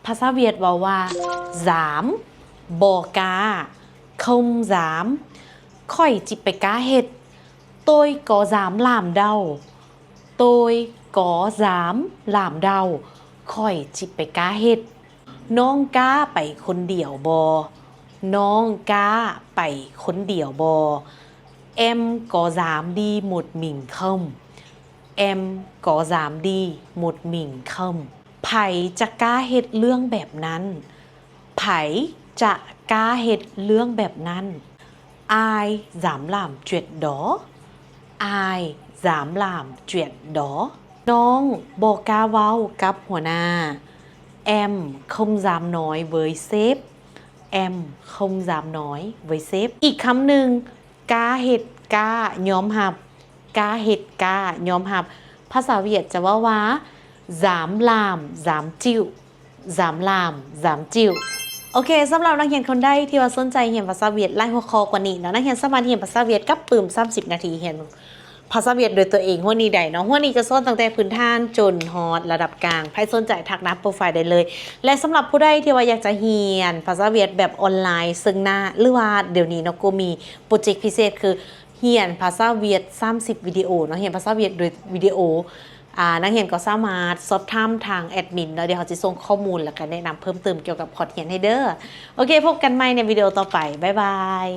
ภาษาเวียดว่าสามบอกาคงสามค่อยจิไปกาเฮ็ดtôi có dám làm đâu tôi có dám làm đâu ค่อยจิไปกาเฮ็ดน้องกาไปคนเดียวบอน้องกาไปคนเดียวบอ em có dám đi một mình không em có dám đi một mình không ไผจะกล้าเฮ็ดเรื่องแบบนั้นไผจะกล้าเฮ็ดเรื่องแบบนั้น ai dám làm chuyện đó ai dám làm chuyện đó น้องบอกกล้าเว้ากับหัวหน้า em không dám nói với sếp em không dám nói với sếp อีกคำหนึ่งกล้าเฮ็ดกล้ายอมรับกล้าเฮ็ดกล้ายอมรับภาษาเวียดจะว่าdám làm dám chịu dám làm dám chịu โอเคสำหรับนักเรียนคนใดที่ว่าสนใจเรียนภาษาเวียดไล่หัวข้อกว่านี้เนาะนักเรียนสามารถเรียนภาษาเวียดกับปืม30 นาทีเรียนภาษาเวียดโดยตัวเองหัวนี้ได้เนาะหัวนี้จะสอนตั้งแต่พื้นฐานจนฮอดระดับกลางใครสนใจทักหน้าโปรไฟล์ได้เลยและสำหรับผู้ใดที่ว่าอยากจะเรียนภาษาเวียดแบบออนไลน์ซึ่งหน้าหรือว่าเดี๋ยวนี้เนาะก็มีโปรเจกต์พิเศษคือเรียนภาษาเวียด30 วิดีโอเนาะเรียนภาษาเวียดโดยวิดีโอนักเรียนก็สามารถสอบถามทางแอดมินแล้วเดี๋ยวเขาจะส่งข้อมูลแล้วก็แนะนำเพิ่มเติมเกี่ยวกับคอร์สเรียนให้เด้อโอเคพบกันใหม่ในวิดีโอต่อไปบ๊ายบาย